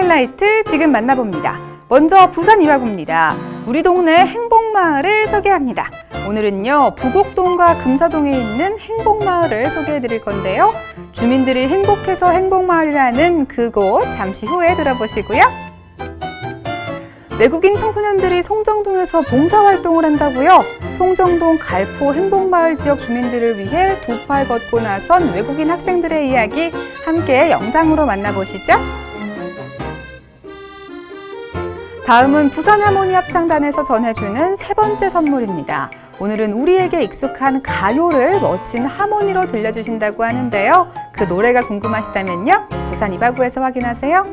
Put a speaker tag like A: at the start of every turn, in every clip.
A: 하이라이트 지금 만나봅니다. 먼저 부산 이화구입니다. 우리 동네 행복마을을 소개합니다. 오늘은요, 부곡동과 금사동에 있는 행복마을을 소개해 드릴 건데요. 주민들이 행복해서 행복마을이라는 그곳 잠시 후에 들어보시고요. 외국인 청소년들이 송정동에서 봉사활동을 한다고요? 송정동 갈포 행복마을 지역 주민들을 위해 두 팔 걷고 나선 외국인 학생들의 이야기 함께 영상으로 만나보시죠. 다음은 부산하모니 합창단에서 전해주는 세 번째 선물입니다. 오늘은 우리에게 익숙한 가요를 멋진 하모니로 들려주신다고 하는데요. 그 노래가 궁금하시다면요, 부산 이화구에서 확인하세요.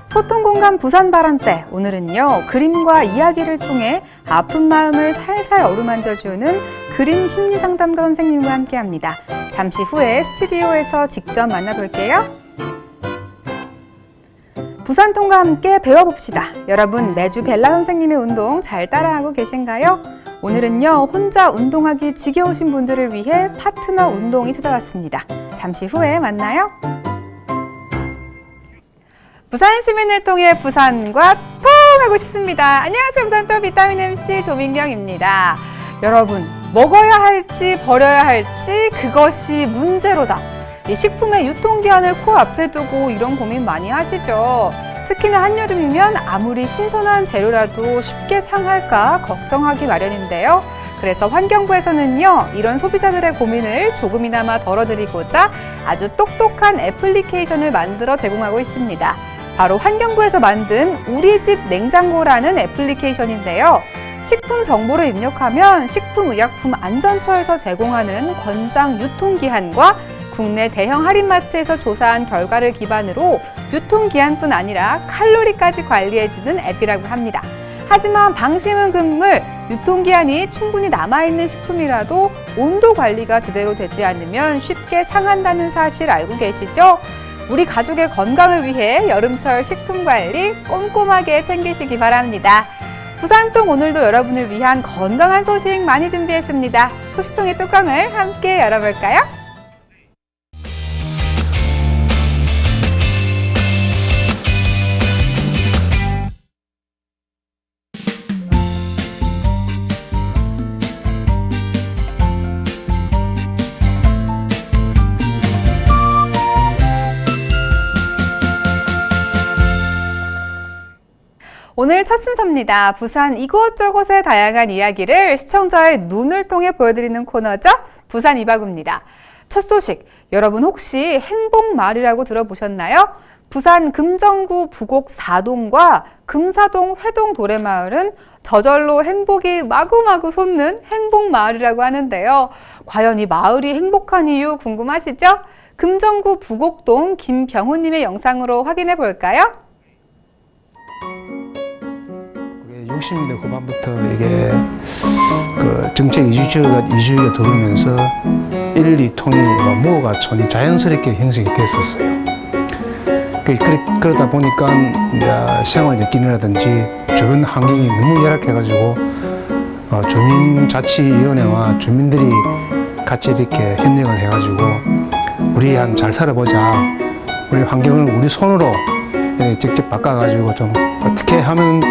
A: 소통공간 부산 바란대, 오늘은요, 그림과 이야기를 통해 아픈 마음을 살살 어루만져주는 그림 심리상담가 선생님과 함께합니다. 잠시 후에 스튜디오에서 직접 만나볼게요. 부산통과 함께 배워봅시다. 여러분, 매주 벨라 선생님의 운동 잘 따라하고 계신가요? 오늘은요, 혼자 운동하기 지겨우신 분들을 위해 파트너 운동이 찾아왔습니다. 잠시 후에 만나요. 부산 시민을 통해 부산과 통하고 싶습니다. 안녕하세요. 부산통 비타민 MC 조민경입니다. 여러분, 먹어야 할지 버려야 할지 그것이 문제로다. 이 식품의 유통기한을 코앞에 두고 이런 고민 많이 하시죠. 특히나 한여름이면 아무리 신선한 재료라도 쉽게 상할까 걱정하기 마련인데요. 그래서 환경부에서는요, 이런 소비자들의 고민을 조금이나마 덜어드리고자 아주 똑똑한 애플리케이션을 만들어 제공하고 있습니다. 바로 환경부에서 만든 우리 집 냉장고라는 애플리케이션인데요. 식품 정보를 입력하면 식품의약품안전처에서 제공하는 권장 유통기한과 국내 대형 할인마트에서 조사한 결과를 기반으로 유통기한뿐 아니라 칼로리까지 관리해주는 앱이라고 합니다. 하지만 방심은 금물, 유통기한이 충분히 남아있는 식품이라도 온도 관리가 제대로 되지 않으면 쉽게 상한다는 사실 알고 계시죠? 우리 가족의 건강을 위해 여름철 식품 관리 꼼꼼하게 챙기시기 바랍니다. 부산통 오늘도 여러분을 위한 건강한 소식 많이 준비했습니다. 소식통의 뚜껑을 함께 열어볼까요? 오늘 첫 순서입니다. 부산 이곳저곳의 다양한 이야기를 시청자의 눈을 통해 보여드리는 코너죠. 부산 이화구입니다. 첫 소식, 여러분 혹시 행복마을이라고 들어보셨나요? 부산 금정구 부곡 4동과 금사동 회동 도래마을은 저절로 행복이 마구마구 솟는 행복마을이라고 하는데요. 과연 이 마을이 행복한 이유 궁금하시죠? 금정구 부곡동 김병훈님의 영상으로 확인해 볼까요?
B: 60년대 후반부터 이게 그 정책 이주지가 들어오면서 1, 2통이 모가촌이 자연스럽게 형성이 됐었어요. 그러다 보니까 이제 생활 여건이라든지 주변 환경이 너무 열악해가지고 주민자치위원회와 주민들이 같이 이렇게 협력을 해가지고 우리 잘 살아보자. 우리 환경을 우리 손으로 직접 바꿔가지고 좀 어떻게 하면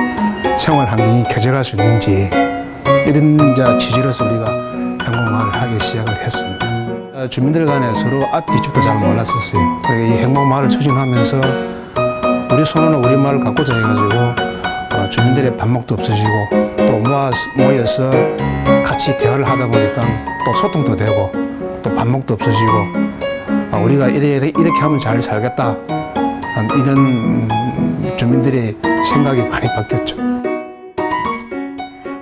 B: 생활 환경이 쾌적할 수 있는지 이런 취지로서 우리가 행복마을을 하기 시작을 했습니다. 주민들 간에 서로 앞 뒤집도 잘 몰랐었어요. 이 행복마을을 추진하면서 우리 손으로 우리 마을을 가꾸자 해가지고 주민들의 반목도 없어지고 또 모여서 같이 대화를 하다 보니까 또 소통도 되고 또 반목도 없어지고 우리가 이렇게 하면 잘 살겠다 이런 주민들의 생각이 많이 바뀌었죠.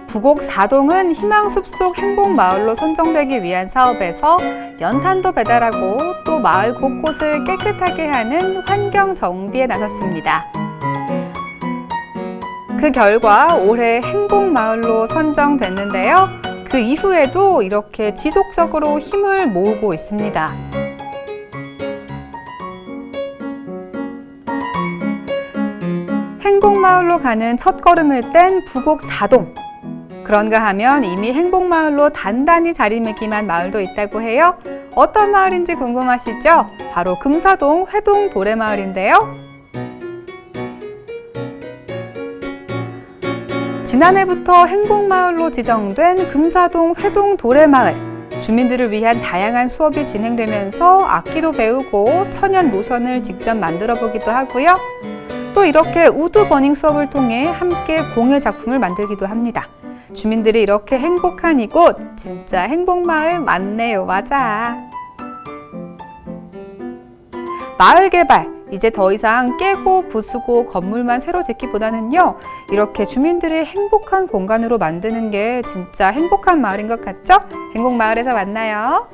A: 부곡 4동은 희망숲속 행복마을로 선정되기 위한 사업에서 연탄도 배달하고 또 마을 곳곳을 깨끗하게 하는 환경 정비에 나섰습니다. 그 결과 올해 행복마을로 선정됐는데요. 그 이후에도 이렇게 지속적으로 힘을 모으고 있습니다. 행복마을로 가는 첫걸음을 뗀 부곡 4동. 그런가 하면 이미 행복마을로 단단히 자리매김한 마을도 있다고 해요. 어떤 마을인지 궁금하시죠? 바로 금사동 회동 도래마을인데요. 지난해부터 행복마을로 지정된 금사동 회동 도래마을. 주민들을 위한 다양한 수업이 진행되면서 악기도 배우고 천연 로션을 직접 만들어 보기도 하고요. 또 이렇게 우드 버닝 수업을 통해 함께 공예 작품을 만들기도 합니다. 주민들이 이렇게 행복한 이곳, 진짜 행복마을 맞네요. 맞아. 마을 개발, 이제 더 이상 깨고 부수고 건물만 새로 짓기보다는요, 이렇게 주민들이 행복한 공간으로 만드는 게 진짜 행복한 마을인 것 같죠? 행복마을에서 만나요.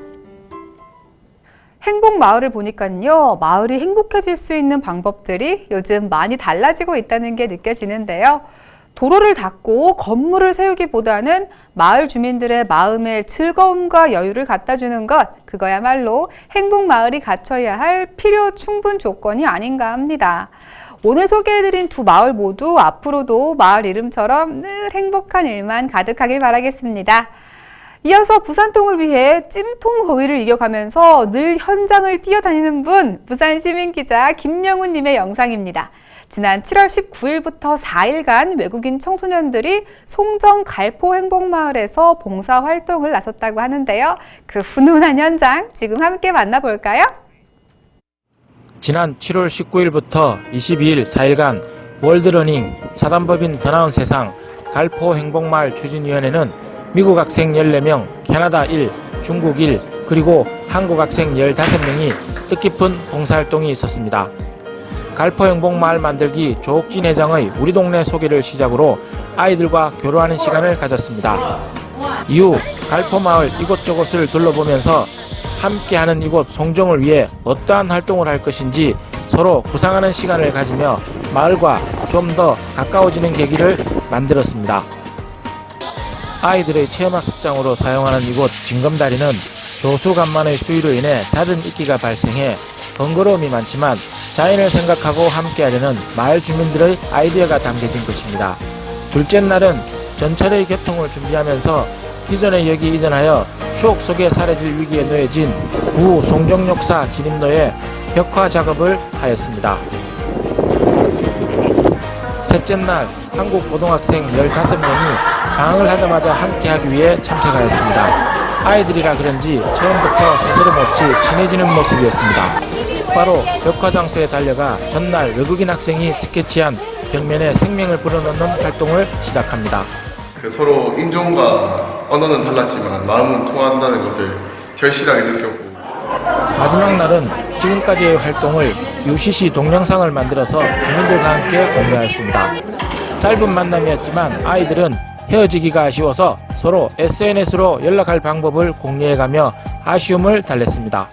A: 행복마을을 보니까요, 마을이 행복해질 수 있는 방법들이 요즘 많이 달라지고 있다는 게 느껴지는데요. 도로를 닦고 건물을 세우기보다는 마을 주민들의 마음에 즐거움과 여유를 갖다 주는 것, 그거야말로 행복마을이 갖춰야 할 필요 충분 조건이 아닌가 합니다. 오늘 소개해드린 두 마을 모두 앞으로도 마을 이름처럼 늘 행복한 일만 가득하길 바라겠습니다. 이어서 부산통을 위해 찜통 더위를 이겨가면서 늘 현장을 뛰어다니는 분, 부산시민기자 김영훈님의 영상입니다. 지난 7월 19일부터 4일간 외국인 청소년들이 송정 갈포 행복마을에서 봉사활동을 나섰다고 하는데요. 그 훈훈한 현장 지금 함께 만나볼까요?
C: 지난 7월 19일부터 22일 4일간 월드러닝 사단법인 더 나은 세상 갈포 행복마을 추진위원회는 미국 학생 14명, 캐나다 1, 중국 1, 그리고 한국 학생 15명이 뜻깊은 봉사활동이 있었습니다. 갈포 행복마을 만들기 조옥진 회장의 우리 동네 소개를 시작으로 아이들과 교류하는 시간을 가졌습니다. 이후 갈포마을 이곳저곳을 둘러보면서 함께하는 이곳 송정을 위해 어떠한 활동을 할 것인지 서로 구상하는 시간을 가지며 마을과 좀 더 가까워지는 계기를 만들었습니다. 아이들의 체험학습장으로 사용하는 이곳 징검다리는 조수간만의 수위로 인해 잦은 이끼가 발생해 번거로움이 많지만 자연을 생각하고 함께하려는 마을 주민들의 아이디어가 담겨진 것입니다. 둘째 날은 전철의 교통을 준비하면서 기존의 역이 이전하여 추억 속에 사라질 위기에 놓여진 구 송정역사 진입로에 벽화 작업을 하였습니다. 셋째 날 한국 고등학생 15명이 방학을 하자마자 함께하기 위해 참석하였습니다. 아이들이라 그런지 처음부터 스스럼 없이 친해지는 모습이었습니다. 바로 벽화 장소에 달려가 전날 외국인 학생이 스케치한 벽면에 생명을 불어넣는 활동을 시작합니다.
D: 서로 인종과 언어는 달랐지만 마음은 통한다는 것을 절실하게 느꼈고,
C: 마지막 날은 지금까지의 활동을 UCC 동영상을 만들어서 주민들과 함께 공유하였습니다. 짧은 만남이었지만 아이들은 헤어지기가 아쉬워서 서로 SNS로 연락할 방법을 공유해가며 아쉬움을 달랬습니다.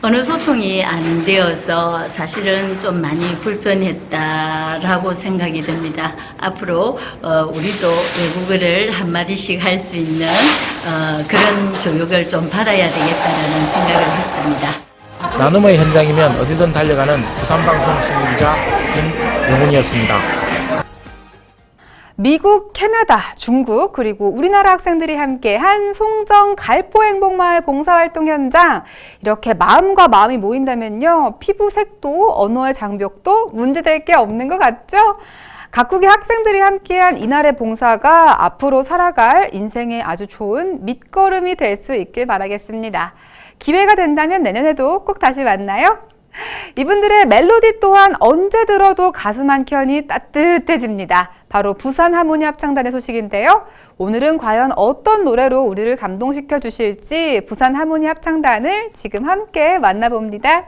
E: 언어 소통이 안 되어서 사실은 좀 많이 불편했다라고 생각이 듭니다. 앞으로 우리도 외국어를 한마디씩 할 수 있는 그런 교육을 좀 받아야 되겠다라는 생각을 했습니다.
C: 나눔의 현장이면 어디든 달려가는 부산방송 신문기자 김영훈이었습니다.
A: 미국, 캐나다, 중국, 그리고 우리나라 학생들이 함께한 송정 갈포 행복마을 봉사활동 현장. 이렇게 마음과 마음이 모인다면요, 피부색도 언어의 장벽도 문제될 게 없는 것 같죠? 각국의 학생들이 함께한 이날의 봉사가 앞으로 살아갈 인생에 아주 좋은 밑거름이 될 수 있길 바라겠습니다. 기회가 된다면 내년에도 꼭 다시 만나요. 이분들의 멜로디 또한 언제 들어도 가슴 한켠이 따뜻해집니다. 바로 부산 하모니 합창단의 소식인데요. 오늘은 과연 어떤 노래로 우리를 감동시켜 주실지 부산 하모니 합창단을 지금 함께 만나봅니다.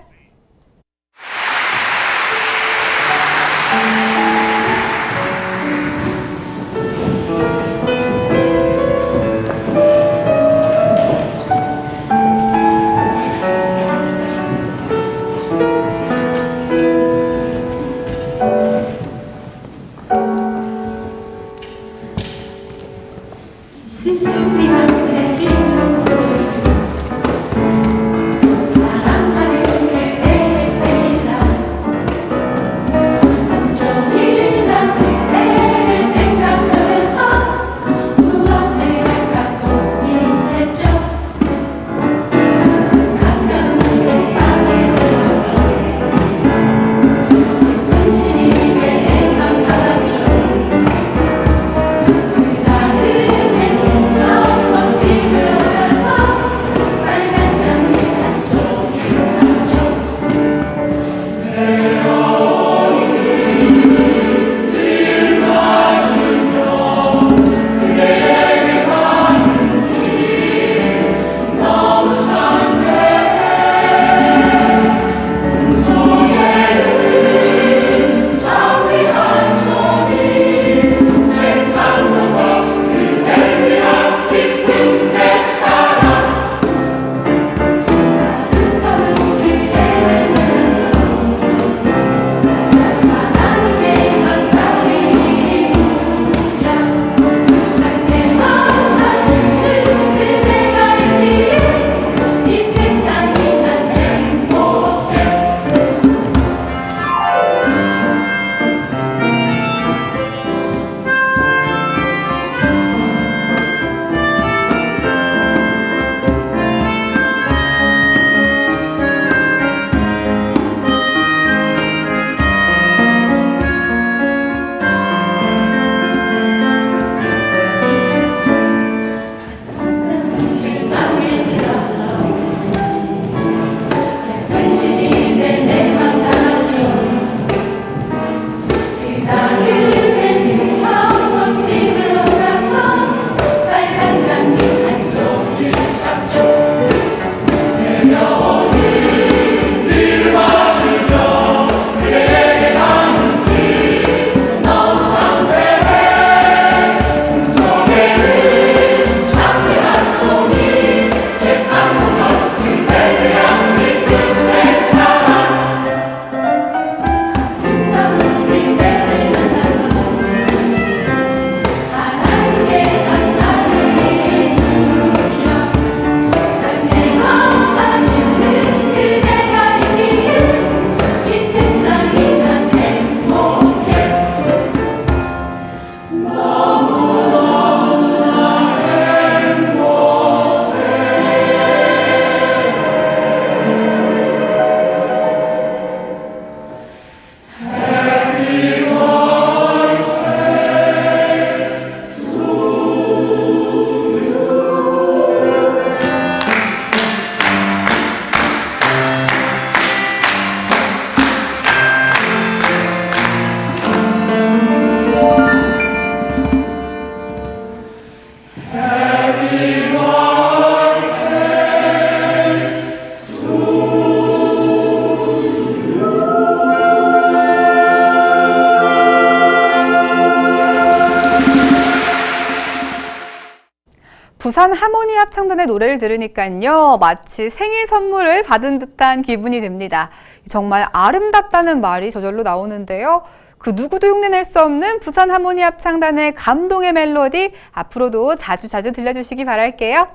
A: 부산 하모니 합창단의 노래를 들으니까요, 마치 생일 선물을 받은 듯한 기분이 듭니다. 정말 아름답다는 말이 저절로 나오는데요. 그 누구도 흉내낼 수 없는 부산 하모니 합창단의 감동의 멜로디 앞으로도 자주 들려주시기 바랄게요.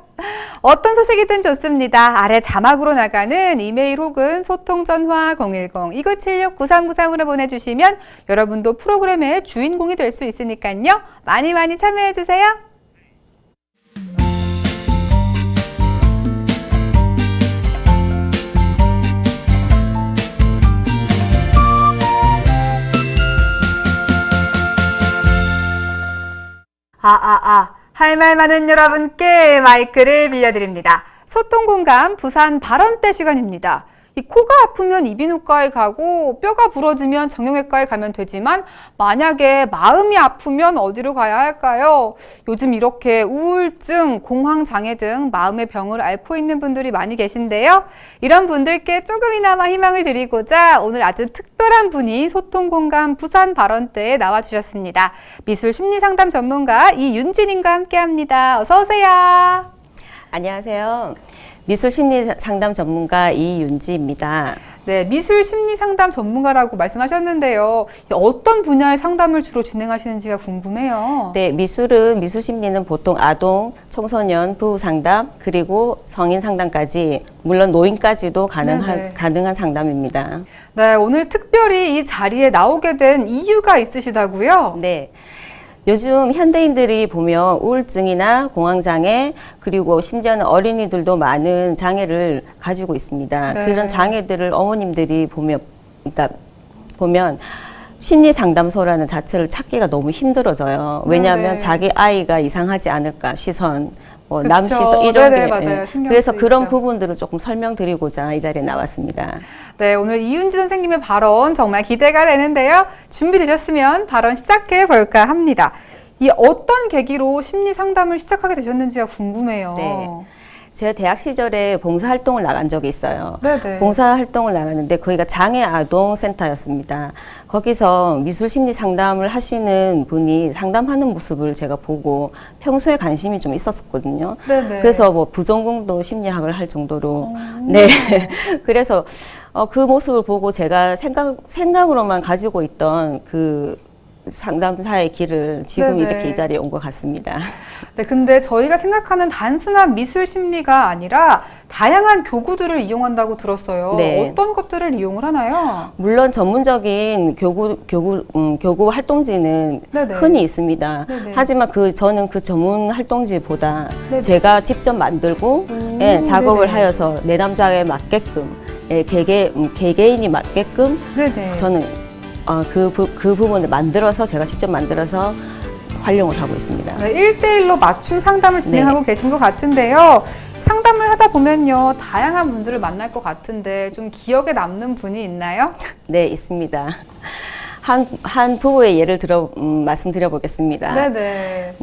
A: 어떤 소식이든 좋습니다. 아래 자막으로 나가는 이메일 혹은 소통전화 010-2976-9393으로 보내주시면 여러분도 프로그램의 주인공이 될 수 있으니까요. 많이 참여해주세요. 할 말 많은 여러분께 마이크를 빌려드립니다. 소통공감 부산 발언대 시간입니다. 이 코가 아프면 이비인후과에 가고 뼈가 부러지면 정형외과에 가면 되지만 만약에 마음이 아프면 어디로 가야 할까요? 요즘 이렇게 우울증, 공황장애 등 마음의 병을 앓고 있는 분들이 많이 계신데요. 이런 분들께 조금이나마 희망을 드리고자 오늘 아주 특별한 분이 소통공감 부산 발언대에 나와주셨습니다. 미술 심리상담 전문가 이윤진님과 함께합니다. 어서 오세요.
F: 안녕하세요. 미술 심리 상담 전문가 이윤지입니다.
A: 네, 미술 심리 상담 전문가라고 말씀하셨는데요. 어떤 분야의 상담을 주로 진행하시는지가 궁금해요.
F: 네, 미술 심리는 보통 아동, 청소년, 부부 상담, 그리고 성인 상담까지, 물론 노인까지도 가능한 상담입니다.
A: 네, 오늘 특별히 이 자리에 나오게 된 이유가 있으시다고요?
F: 네. 요즘 현대인들이 보면 우울증이나 공황장애, 그리고 심지어는 어린이들도 많은 장애를 가지고 있습니다.
A: 네.
F: 그런 장애들을 어머님들이 보면 심리상담소라는 자체를 찾기가 너무 힘들어져요. 왜냐하면
A: 네.
F: 자기 아이가 이상하지 않을까 시선,
A: 그쵸.
F: 남 시선 이런
A: 네네,
F: 게
A: 맞아요. 신경
F: 그래서
A: 쓰이죠.
F: 그런 부분들을 조금 설명드리고자 이 자리에 나왔습니다.
A: 네, 오늘 이윤지 선생님의 발언 정말 기대가 되는데요. 준비되셨으면 발언 시작해 볼까 합니다. 이 어떤 계기로 심리 상담을 시작하게 되셨는지가 궁금해요.
F: 네. 제가 대학 시절에 봉사활동을 나간 적이 있어요.
A: 네네.
F: 봉사활동을 나갔는데 거기가 장애아동센터였습니다. 거기서 미술심리 상담을 하시는 분이 상담하는 모습을 제가 보고 평소에 관심이 좀 있었거든요.
A: 네네.
F: 그래서 뭐 부전공도 심리학을 할 정도로 네. 그래서 그 모습을 보고 제가 생각으로만 가지고 있던 그 상담사의 길을 지금
A: 네네.
F: 이렇게 이 자리에 온 것 같습니다.
A: 네, 근데 저희가 생각하는 단순한 미술 심리가 아니라 다양한 교구들을 이용한다고 들었어요.
F: 네.
A: 어떤 것들을 이용을 하나요?
F: 물론 전문적인 교구 활동지는
A: 네네.
F: 흔히 있습니다.
A: 네네.
F: 하지만 저는 그 전문 활동지보다
A: 네네.
F: 제가 직접 만들고 작업을
A: 네네.
F: 하여서 내 남자에 맞게끔 개개인이 맞게끔
A: 네네.
F: 저는 그 부분을 제가 직접 만들어서 활용을 하고 있습니다.
A: 네, 1대1로 맞춤 상담을 진행하고 계신 것 같은데요. 상담을 하다 보면요, 다양한 분들을 만날 것 같은데 좀 기억에 남는 분이 있나요?
F: 네, 있습니다. 한 부부의 예를 말씀드려 보겠습니다.
A: 네네.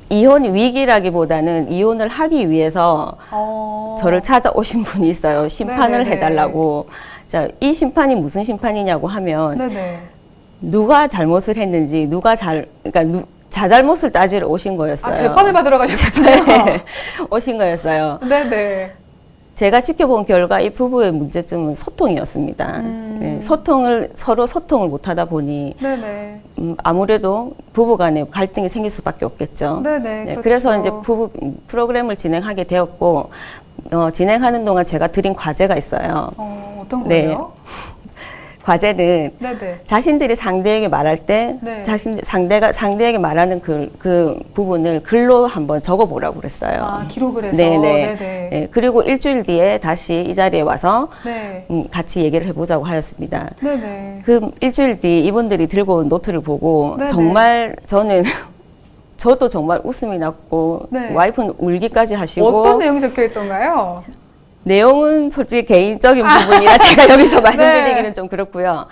F: 이혼 위기라기보다는 이혼을 하기 위해서 저를 찾아오신 분이 있어요. 심판을
A: 네네네.
F: 해달라고. 자, 이 심판이 무슨 심판이냐고 하면
A: 네네.
F: 누가 잘못을 했는지 그러니까 자잘못을 따지러 오신 거였어요.
A: 재판을 받으러 가셨군요.
F: 네, 오신 거였어요.
A: 네네.
F: 제가 지켜본 결과 이 부부의 문제점은 소통이었습니다. 네, 서로 소통을 못하다 보니
A: 네네.
F: 아무래도 부부간에 갈등이 생길 수밖에 없겠죠.
A: 네네.
F: 네,
A: 그렇죠.
F: 그래서 이제 부부 프로그램을 진행하게 되었고 진행하는 동안 제가 드린 과제가 있어요.
A: 어떤
F: 네.
A: 거예요?
F: 과제는
A: 네네.
F: 자신들이 상대에게 말할 때
A: 네.
F: 상대에게 말하는 그 부분을 글로 한번 적어보라고 그랬어요.
A: 기록을 해서.
F: 네네.
A: 네네.
F: 네, 그리고 일주일 뒤에 다시 이 자리에 와서
A: 네.
F: 같이 얘기를 해보자고 하였습니다.
A: 네네.
F: 그 일주일 뒤 이분들이 들고 온 노트를 보고
A: 네네.
F: 정말 저도 정말 웃음이 났고
A: 네.
F: 와이프는 울기까지 하시고
A: 어떤 내용이 적혀 있던가요?
F: 내용은 솔직히 개인적인 부분이라 제가 여기서 말씀드리기는
A: 네.
F: 좀 그렇고요.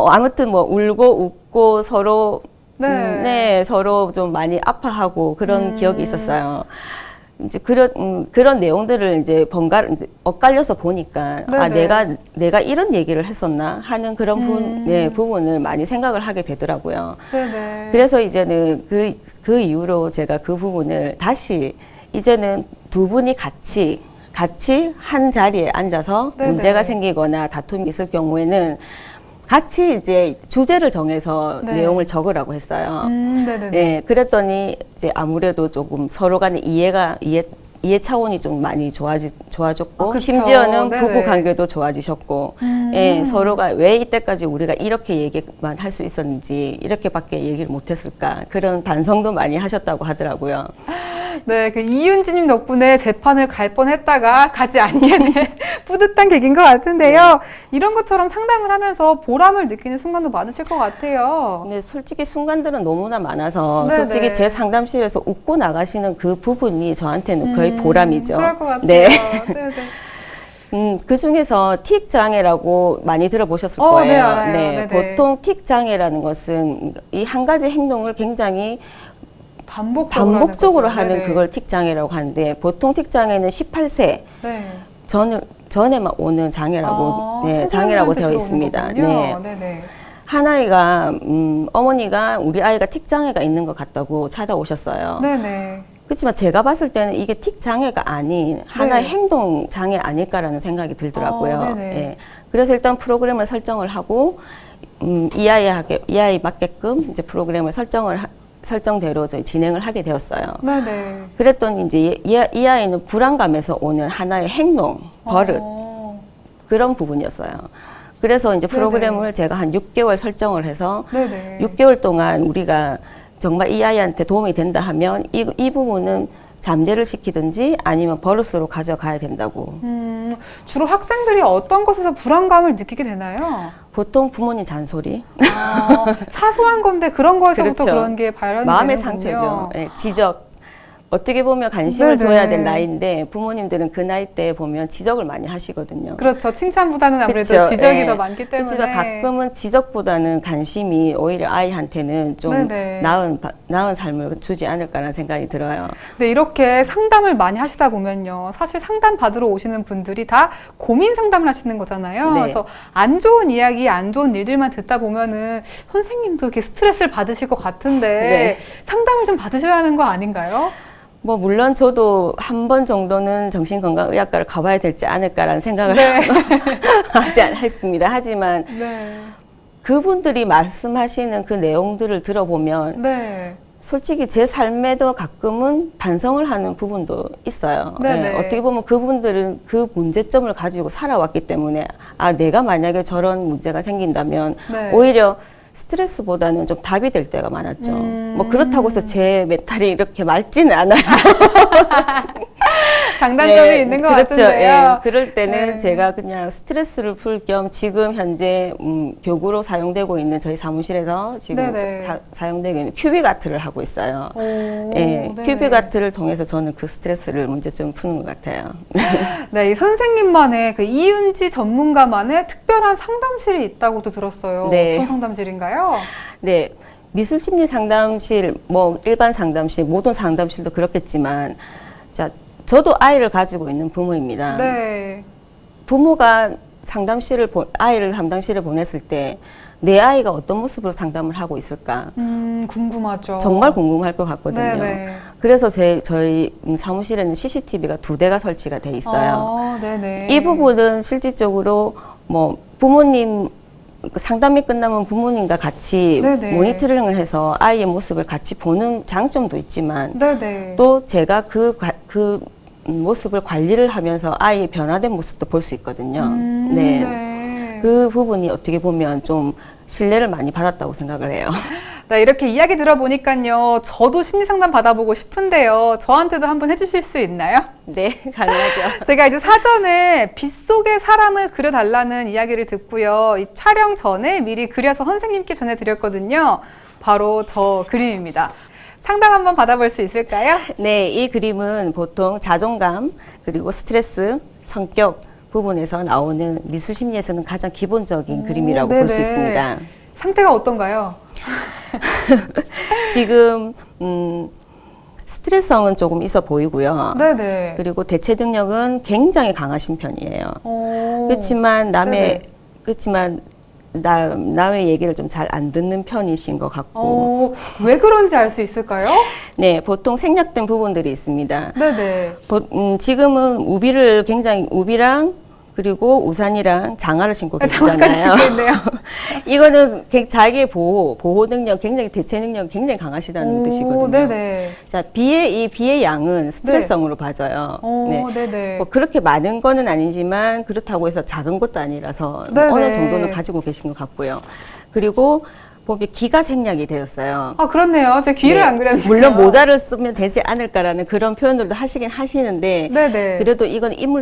F: 아무튼 울고 웃고 서로
A: 네.
F: 서로 좀 많이 아파하고 그런 기억이 있었어요. 이제 그런 내용들을 이제 이제 엇갈려서 보니까 아,
A: 네네.
F: 내가 이런 얘기를 했었나 하는 그런 부분을 많이 생각을 하게 되더라고요.
A: 네네.
F: 그래서 이제는 그 이후로 제가 그 부분을 다시 이제는 두 분이 같이 한 자리에 앉아서
A: 네네.
F: 문제가 생기거나 다툼이 있을 경우에는 같이 이제 주제를 정해서
A: 네.
F: 내용을 적으라고 했어요.
A: 네네네.
F: 네, 그랬더니 이제 아무래도 조금 서로 간의 이해 차원이 좀 많이 좋아졌고,
A: 그쵸.
F: 심지어는
A: 네네.
F: 부부 관계도 좋아지셨고, 예, 서로가 왜 이때까지 우리가 이렇게 얘기만 할 수 있었는지, 이렇게밖에 얘기를 못했을까, 그런 반성도 많이 하셨다고 하더라고요.
A: 네, 그 이윤지님 덕분에 재판을 갈 뻔했다가 가지 않게는 뿌듯한 계기인 것 같은데요. 이런 것처럼 상담을 하면서 보람을 느끼는 순간도 많으실 것 같아요.
F: 근데 솔직히 순간들은 너무나 많아서,
A: 네네.
F: 솔직히 제 상담실에서 웃고 나가시는 그 부분이 저한테는 거의 보람이죠.
A: 그럴 것 같아요.
F: 네.
A: 네네.
F: 그 중에서 틱 장애라고 많이 들어보셨을
A: 네,
F: 거예요.
A: 알아요. 네네.
F: 보통 틱 장애라는 것은 이 한 가지 행동을 굉장히 반복적으로 하는
A: 네네.
F: 그걸 틱 장애라고 하는데, 보통 틱 장애는 18세
A: 네.
F: 전에만 오는 장애라고 장애라고 되어 있습니다. 네.
A: 네네.
F: 한 아이가 어머니가 우리 아이가 틱 장애가 있는 것 같다고 찾아오셨어요.
A: 네네.
F: 그렇지만 제가 봤을 때는 이게 틱 장애가 아닌 하나의
A: 네.
F: 행동 장애 아닐까라는 생각이 들더라고요.
A: 네네.
F: 예. 그래서 일단 프로그램을 설정을 하고 이 아이 맞게끔 이제 프로그램을 설정대로 저희 진행을 하게 되었어요.
A: 네네.
F: 그랬더니 이제 이 아이는 불안감에서 오는 하나의 행동, 버릇 그런 부분이었어요. 그래서 이제 프로그램을 제가 한 6개월 설정을 해서
A: 네네.
F: 6개월 동안 우리가 정말 이 아이한테 도움이 된다 하면 이 부분은 잠재를 시키든지 아니면 버릇으로 가져가야 된다고.
A: 주로 학생들이 어떤 것에서 불안감을 느끼게 되나요?
F: 보통 부모님 잔소리,
A: 사소한 건데 그런 거에서부터
F: 그렇죠.
A: 그런 게 발현이
F: 마음의
A: 되는군요.
F: 상처죠. 예, 지적. 어떻게 보면 관심을
A: 네네.
F: 줘야 될 나이인데 부모님들은 그 나이 때 보면 지적을 많이 하시거든요.
A: 그렇죠. 칭찬보다는 아무래도
F: 그쵸?
A: 지적이
F: 예.
A: 더 많기 때문에.
F: 그렇지만 가끔은 지적보다는 관심이 오히려 아이한테는 좀
A: 네네.
F: 나은 삶을 주지 않을까라는 생각이 들어요.
A: 근데 이렇게 상담을 많이 하시다 보면요. 사실 상담 받으러 오시는 분들이 다 고민 상담을 하시는 거잖아요.
F: 네.
A: 그래서 안 좋은 이야기, 안 좋은 일들만 듣다 보면은 선생님도 이렇게 스트레스를 받으실 것 같은데
F: 네.
A: 상담을 좀 받으셔야 하는 거 아닌가요?
F: 뭐 물론 저도 한 번 정도는 정신건강의학과를 가봐야 될지 않을까라는 생각을
A: 네.
F: 했습니다. 하지만
A: 네.
F: 그분들이 말씀하시는 그 내용들을 들어보면
A: 네.
F: 솔직히 제 삶에도 가끔은 반성을 하는 부분도 있어요.
A: 네네.
F: 어떻게 보면 그분들은 그 문제점을 가지고 살아왔기 때문에 아 내가 만약에 저런 문제가 생긴다면
A: 네.
F: 오히려 스트레스보다는 좀 답이 될 때가 많았죠. 뭐 그렇다고 해서 제 멘탈이 이렇게 맑지는 않아요.
A: 장단점이
F: 네,
A: 있는 것
F: 그렇죠.
A: 같은데요.
F: 예, 그럴 때는
A: 네.
F: 제가 그냥 스트레스를 풀 겸 지금 현재 교구로 사용되고 있는 저희 사무실에서 지금
A: 네네.
F: 사용되고 있는 큐빅아트를 하고 있어요.
A: 오,
F: 예,
A: 네네.
F: 큐빅아트를 통해서 저는 그 스트레스를 문제점 푸는 것 같아요.
A: 네, 이 선생님만의 그 이윤지 전문가만의 특별한 상담실이 있다고도 들었어요.
F: 네.
A: 어떤 상담실인가요?
F: 네, 미술심리 상담실, 뭐 일반 상담실, 모든 상담실도 그렇겠지만, 자, 저도 아이를 가지고 있는 부모입니다.
A: 네.
F: 부모가 아이를 상담실에 보냈을 때 내 아이가 어떤 모습으로 상담을 하고 있을까?
A: 궁금하죠.
F: 정말 궁금할 것 같거든요.
A: 네네.
F: 그래서 저희 사무실에는 CCTV가 2대가 설치가 돼 있어요.
A: 네네.
F: 이 부분은 실질적으로 뭐 부모님 상담이 끝나면 부모님과 같이
A: 네네.
F: 모니터링을 해서 아이의 모습을 같이 보는 장점도 있지만
A: 네네.
F: 또 제가 그 모습을 관리를 하면서 아이의 변화된 모습도 볼 수 있거든요. 네.
A: 네.
F: 그 부분이 어떻게 보면 좀 신뢰를 많이 받았다고 생각을 해요.
A: 네, 이렇게 이야기 들어보니까요. 저도 심리 상담 받아보고 싶은데요. 저한테도 한번 해주실 수 있나요?
F: 네, 가능하죠.
A: 제가 이제 사전에 빗속의 사람을 그려달라는 이야기를 듣고요. 이 촬영 전에 미리 그려서 선생님께 전해드렸거든요. 바로 저 그림입니다. 상담 한번 받아볼 수 있을까요?
F: 네, 이 그림은 보통 자존감, 그리고 스트레스, 성격 부분에서 나오는 미술 심리에서는 가장 기본적인 그림이라고 볼 수
A: 네네.
F: 있습니다.
A: 상태가 어떤가요?
F: 지금 스트레스성은 조금 있어 보이고요.
A: 네네.
F: 그리고 대체 능력은 굉장히 강하신 편이에요.
A: 오.
F: 그렇지만
A: 네네.
F: 남의 얘기를 좀 잘 안 듣는 편이신 것 같고.
A: 왜 그런지 알 수 있을까요?
F: 네, 보통 생략된 부분들이 있습니다.
A: 네네.
F: 지금은 우비랑 그리고 우산이랑 장화를 신고
A: 장갑까지
F: 계시잖아요.
A: 신고 있네요.
F: 이거는 자기의 보호 능력, 굉장히 대체 능력 굉장히 강하시다는 뜻이거든요.
A: 네네.
F: 자, 비의 양은 스트레스성으로 봐져요. 네.
A: 네네.
F: 뭐 그렇게 많은 거는 아니지만 그렇다고 해서 작은 것도 아니라서
A: 네네.
F: 어느 정도는 가지고 계신 것 같고요. 그리고 보면 기가 생략이 되었어요.
A: 아, 그렇네요. 제 귀를
F: 네.
A: 안 그렸네요.
F: 물론 모자를 쓰면 되지 않을까라는 그런 표현들도 하시긴 하시는데
A: 네네.
F: 그래도 이건 인물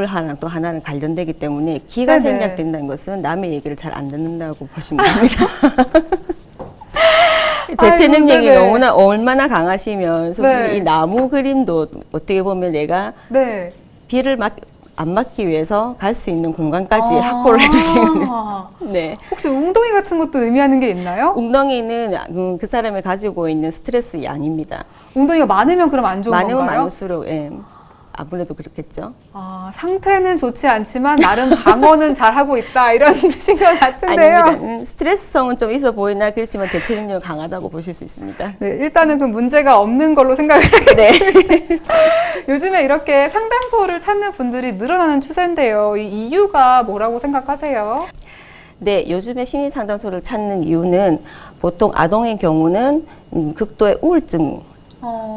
F: 하나랑 또 하나는 관련되기 때문에 기가
A: 네네.
F: 생략된다는 것은 남의 얘기를 잘 안 듣는다고 보시면 됩니다. 대체
A: 아이고,
F: 능력이
A: 네네.
F: 얼마나 강하시면 솔직히
A: 네.
F: 이 나무 그림도 어떻게 보면 내가
A: 네.
F: 비를 안 맞기 위해서 갈 수 있는 공간까지
A: 아.
F: 확보를 해주시는. 네.
A: 혹시 웅덩이 같은 것도 의미하는 게 있나요?
F: 웅덩이는 그 사람이 가지고 있는 스트레스 양입니다.
A: 웅덩이가 많으면 그럼 안 좋은
F: 많으면
A: 건가요?
F: 많을수록 아무래도 그렇겠죠.
A: 아, 상태는 좋지 않지만 나름 방어는 잘하고 있다 이런 뜻인 것 같은데요.
F: 아닙니다. 스트레스성은 좀 있어 보이나 그렇지만 대체 능력이 강하다고 보실 수 있습니다.
A: 네, 일단은 그 문제가 없는 걸로 생각을
F: 네.
A: 요즘에 이렇게 상담소를 찾는 분들이 늘어나는 추세인데요. 이 이유가 뭐라고 생각하세요?
F: 네, 요즘에 심리 상담소를 찾는 이유는 보통 아동의 경우는 극도의 우울증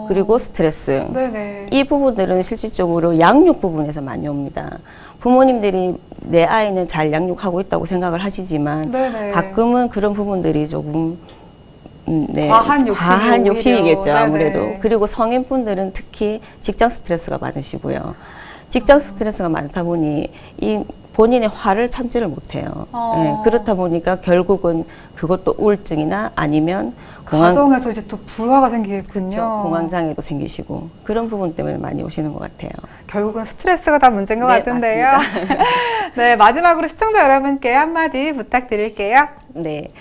F: 그리고 스트레스.
A: 네네.
F: 이 부분들은 실질적으로 양육 부분에서 많이 옵니다. 부모님들이 내 아이는 잘 양육하고 있다고 생각을 하시지만
A: 네네.
F: 가끔은 그런 부분들이 조금
A: 과한 욕심이
F: 과한 욕심이겠죠,
A: 오히려.
F: 아무래도.
A: 네네.
F: 그리고 성인분들은 특히 직장 스트레스가 많으시고요. 직장 스트레스가 많다 보니 이 본인의 화를 참지를 못해요. 네, 그렇다 보니까 결국은 그것도 우울증이나 아니면
A: 가정에서 이제 또 불화가 생기겠군요.
F: 그렇죠. 공황장애도 생기시고 그런 부분 때문에 많이 오시는 것 같아요.
A: 결국은 스트레스가 다 문제인 것
F: 네,
A: 같은데요.
F: 맞습니다.
A: 네, 마지막으로 시청자 여러분께 한마디 부탁드릴게요.
F: 네.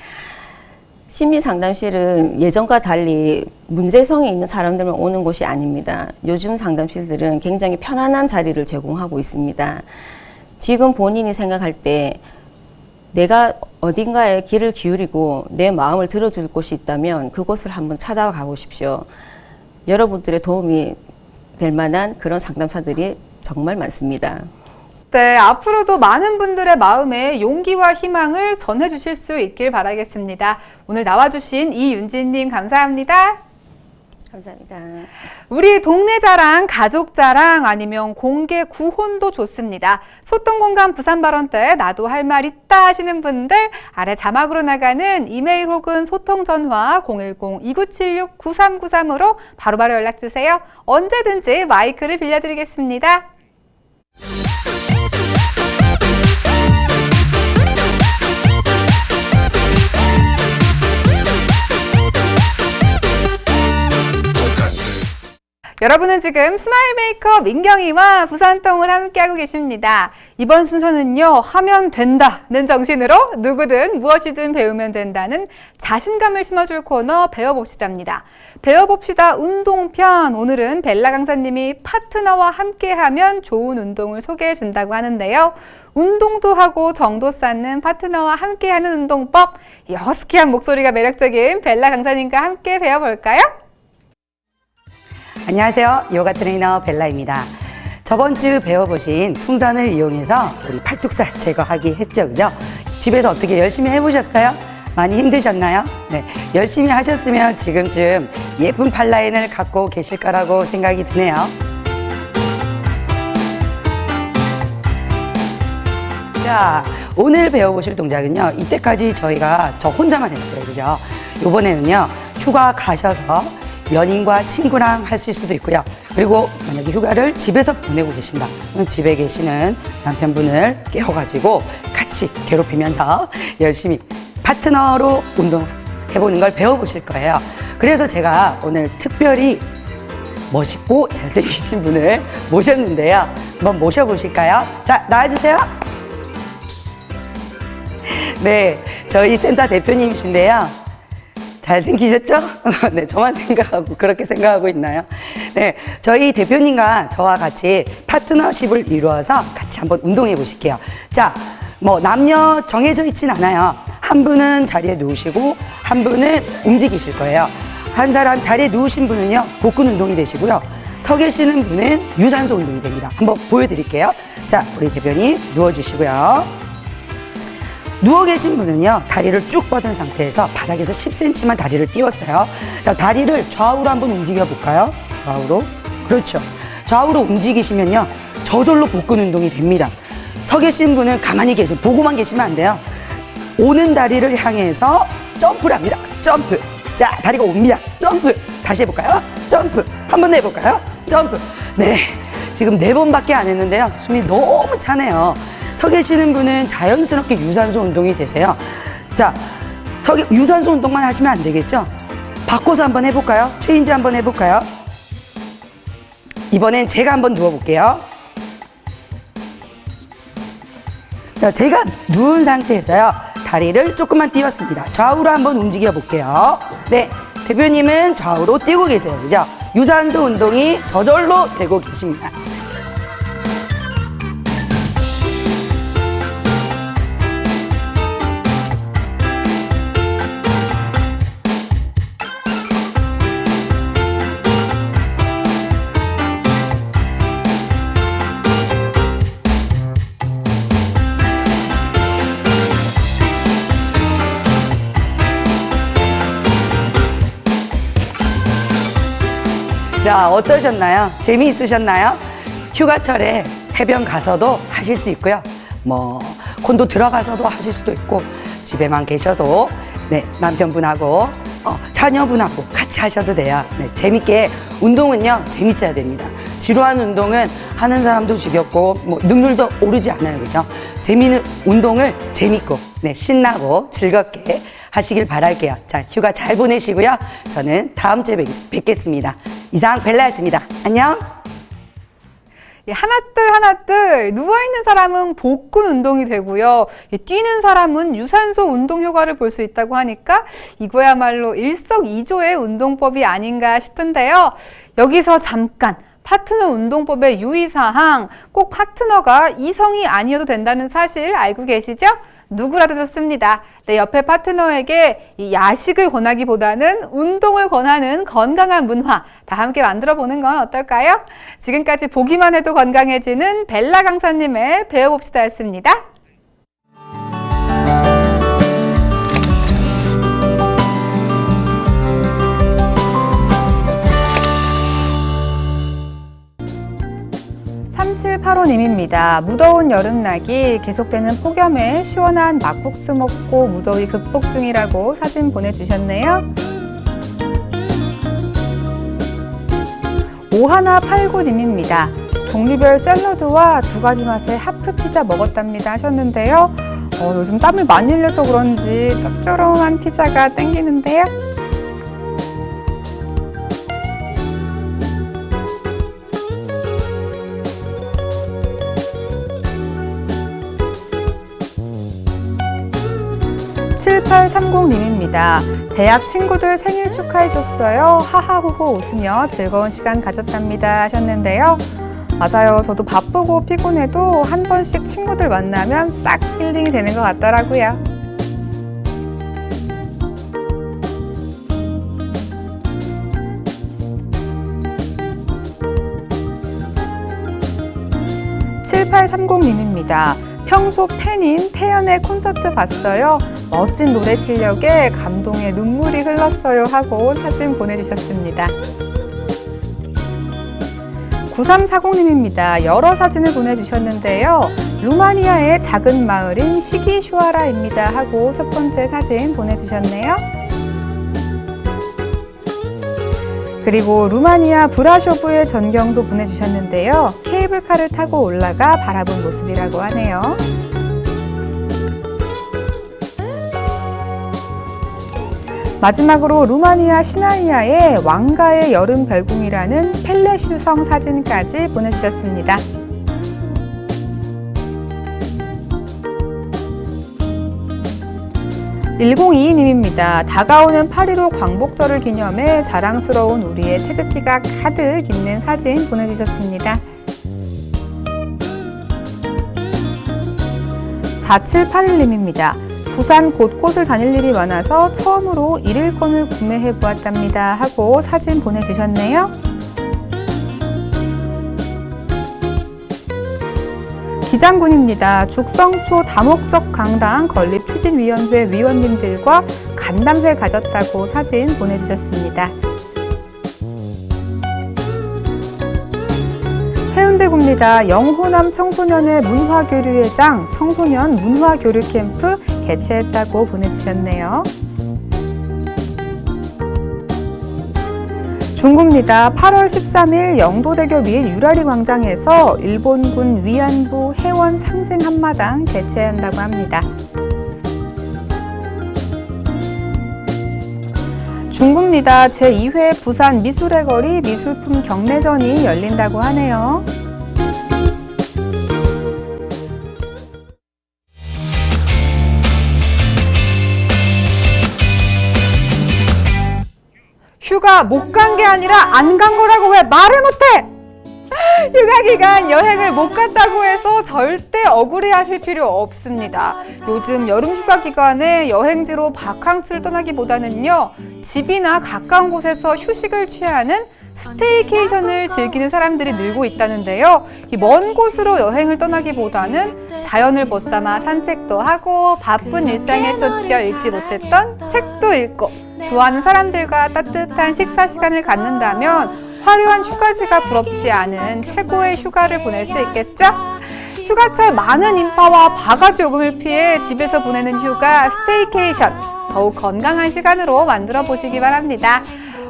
F: 심리 상담실은 예전과 달리 문제성이 있는 사람들만 오는 곳이 아닙니다. 요즘 상담실들은 굉장히 편안한 자리를 제공하고 있습니다. 지금 본인이 생각할 때 내가 어딘가에 귀를 기울이고 내 마음을 들어줄 곳이 있다면 그곳을 한번 찾아가 보십시오. 여러분들의 도움이 될 만한 그런 상담사들이 정말 많습니다.
A: 네, 앞으로도 많은 분들의 마음에 용기와 희망을 전해주실 수 있길 바라겠습니다. 오늘 나와주신 이윤진님 감사합니다.
F: 감사합니다.
A: 우리 동네 자랑, 가족 자랑 아니면 공개 구혼도 좋습니다. 소통 공간 부산 발언 때 나도 할 말 있다 하시는 분들 아래 자막으로 나가는 이메일 혹은 소통 전화 010-2976-9393으로 바로바로 연락 주세요. 언제든지 마이크를 빌려드리겠습니다. 여러분은 지금 스마일 메이크업 민경이와 부산통을 함께하고 계십니다. 이번 순서는요, 하면 된다는 정신으로 누구든 무엇이든 배우면 된다는 자신감을 심어줄 코너 배워봅시다입니다. 배워봅시다 운동편, 오늘은 벨라 강사님이 파트너와 함께하면 좋은 운동을 소개해 준다고 하는데요. 운동도 하고 정도 쌓는 파트너와 함께하는 운동법, 이 허스키한 목소리가 매력적인 벨라 강사님과 함께 배워볼까요?
G: 안녕하세요. 요가 트레이너 벨라입니다. 저번 주 배워보신 풍선을 이용해서 우리 팔뚝살 제거하기 했죠, 그죠? 집에서 어떻게 열심히 해보셨어요? 많이 힘드셨나요? 네, 열심히 하셨으면 지금쯤 예쁜 팔라인을 갖고 계실 거라고 생각이 드네요. 자, 오늘 배워보실 동작은요, 이때까지 저 혼자만 했어요, 그죠? 이번에는요, 휴가 가셔서 연인과 친구랑 하실 수도 있고요. 그리고 만약에 휴가를 집에서 보내고 계신다. 그럼 집에 계시는 남편분을 깨워가지고 같이 괴롭히면서 열심히 파트너로 운동해보는 걸 배워보실 거예요. 그래서 제가 오늘 특별히 멋있고 잘생기신 분을 모셨는데요. 한번 모셔보실까요? 자, 나와주세요. 네, 저희 센터 대표님이신데요. 잘생기셨죠? 네, 저만 생각하고 그렇게 생각하고 있나요? 네, 저희 대표님과 저와 같이 파트너십을 이루어서 같이 한번 운동해 보실게요. 자, 뭐 남녀 정해져 있진 않아요. 한 분은 자리에 누우시고 한 분은 움직이실 거예요. 한 사람 자리에 누우신 분은요, 복근 운동이 되시고요. 서 계시는 분은 유산소 운동이 됩니다. 한번 보여드릴게요. 자, 우리 대표님 누워주시고요. 누워 계신 분은요, 다리를 쭉 뻗은 상태에서 바닥에서 10cm만 다리를 띄웠어요. 자, 다리를 좌우로 한번 움직여 볼까요? 좌우로. 그렇죠. 좌우로 움직이시면요, 저절로 복근 운동이 됩니다. 서 계신 분은 가만히 보고만 계시면 안 돼요. 오는 다리를 향해서 점프를 합니다. 점프. 자, 다리가 옵니다. 점프. 다시 해볼까요? 점프. 한 번 더 해볼까요? 점프. 네. 지금 4번밖에 안 했는데요. 숨이 너무 차네요. 서 계시는 분은 자연스럽게 유산소 운동이 되세요. 자, 유산소 운동만 하시면 안 되겠죠? 바꿔서 한번 해볼까요? 체인지 한번 해볼까요? 이번엔 제가 한번 누워볼게요. 자, 제가 누운 상태에서요, 다리를 조금만 띄웠습니다. 좌우로 한번 움직여 볼게요. 네, 대표님은 좌우로 뛰고 계세요. 그죠? 유산소 운동이 저절로 되고 계십니다. 자, 어떠셨나요? 재미있으셨나요? 휴가철에 해변 가서도 하실 수 있고요. 뭐 콘도 들어가서도 하실 수도 있고, 집에만 계셔도 네, 남편분하고 자녀분하고 같이 하셔도 돼요. 네, 재밌게. 운동은요, 재밌어야 됩니다. 지루한 운동은 하는 사람도 지겹고 뭐 능률도 오르지 않아요. 그죠? 재미있는 운동을 재밌고 네, 신나고 즐겁게 하시길 바랄게요. 자, 휴가 잘 보내시고요. 저는 다음 주에 뵙겠습니다. 이상 벨라였습니다. 안녕.
A: 예, 하나둘 누워있는 사람은 복근 운동이 되고요. 뛰는 사람은 유산소 운동 효과를 볼 수 있다고 하니까 이거야말로 일석이조의 운동법이 아닌가 싶은데요. 여기서 잠깐 파트너 운동법의 유의사항, 꼭 파트너가 이성이 아니어도 된다는 사실 알고 계시죠? 누구라도 좋습니다. 내 옆에 파트너에게 이 야식을 권하기보다는 운동을 권하는 건강한 문화 다 함께 만들어 보는 건 어떨까요? 지금까지 보기만 해도 건강해지는 벨라 강사님의 배워봅시다 였습니다. 님입니다. 무더운 여름나기 계속되는 폭염에 시원한 막국수 먹고 무더위 극복 중이라고 사진 보내주셨네요. 5189님입니다. 종류별 샐러드와 2가지 맛의 하프 피자 먹었답니다 하셨는데요. 요즘 땀을 많이 흘려서 그런지 짭조름한 피자가 땡기는데요. (7830님입니다) 대학 친구들 생일 축하해줬어요. 하하호호 웃으며 즐거운 시간 가졌답니다 하셨는데요. 맞아요. 저도 바쁘고 피곤해도 한 번씩 친구들 만나면 싹 힐링이 되는 것 같더라고요. (7830님입니다) 평소 팬인 태연의 콘서트 봤어요. 멋진 노래 실력에 감동의 눈물이 흘렀어요 하고 사진 보내주셨습니다. 9340님입니다. 여러 사진을 보내주셨는데요. 루마니아의 작은 마을인 시기슈아라입니다 하고 첫 번째 사진 보내주셨네요. 그리고 루마니아 브라쇼브의 전경도 보내주셨는데요. 케이블카를 타고 올라가 바라본 모습이라고 하네요. 마지막으로 루마니아 시나이아의 왕가의 여름 별궁이라는 펠레슈성 사진까지 보내주셨습니다. 1022님입니다. 다가오는 8.15 광복절을 기념해 자랑스러운 우리의 태극기가 가득 있는 사진 보내주셨습니다. 4781님입니다. 부산 곳곳을 다닐 일이 많아서 처음으로 일일권을 구매해 보았답니다 하고 사진 보내주셨네요. 기장군입니다. 죽성초 다목적 강당 건립 추진위원회 위원님들과 간담회 가졌다고 사진 보내주셨습니다. 해운대구입니다. 영호남 청소년의 문화교류회장 청소년 문화교류 캠프 개최했다고 보내주셨네요. 중구입니다. 8월 13일 영도대교 및 유라리 광장에서 일본군 위안부 해원 상생 한마당 개최한다고 합니다. 중구입니다. 제2회 부산 미술의 거리 미술품 경매전이 열린다고 하네요. 휴가 못 간 게 아니라 안 간 거라고 왜 말을 못해? 휴가 기간 여행을 못 갔다고 해서 절대 억울해하실 필요 없습니다. 요즘 여름 휴가 기간에 여행지로 바캉스를 떠나기보다는요, 집이나 가까운 곳에서 휴식을 취하는 스테이케이션을 즐기는 사람들이 늘고 있다는데요. 이 먼 곳으로 여행을 떠나기보다는 자연을 벗삼아 산책도 하고 바쁜 일상에 쫓겨 읽지 못했던 책도 읽고 좋아하는 사람들과 따뜻한 식사 시간을 갖는다면 화려한 휴가지가 부럽지 않은 최고의 휴가를 보낼 수 있겠죠? 휴가철 많은 인파와 바가지 요금을 피해 집에서 보내는 휴가 스테이케이션 더욱 건강한 시간으로 만들어 보시기 바랍니다.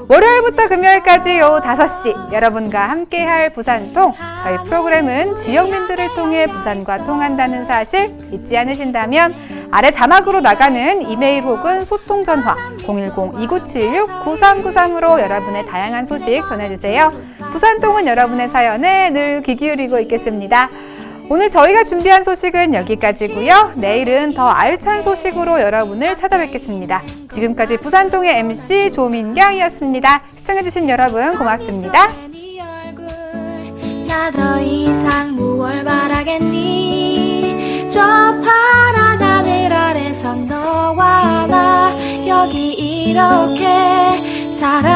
A: 월요일부터 금요일까지 오후 5시 여러분과 함께할 부산통, 저희 프로그램은 지역민들을 통해 부산과 통한다는 사실 잊지 않으신다면 아래 자막으로 나가는 이메일 혹은 소통 전화 010-2976-9393으로 여러분의 다양한 소식 전해주세요. 부산통은 여러분의 사연에 늘 귀 기울이고 있겠습니다. 오늘 저희가 준비한 소식은 여기까지고요. 내일은 더 알찬 소식으로 여러분을 찾아뵙겠습니다. 지금까지 부산통의 MC 조민경이었습니다. 시청해주신 여러분 고맙습니다.
H: 나 더 이상 무얼 바라겠니? 저 파란 하늘 아래서 너와 나 여기 이렇게 살아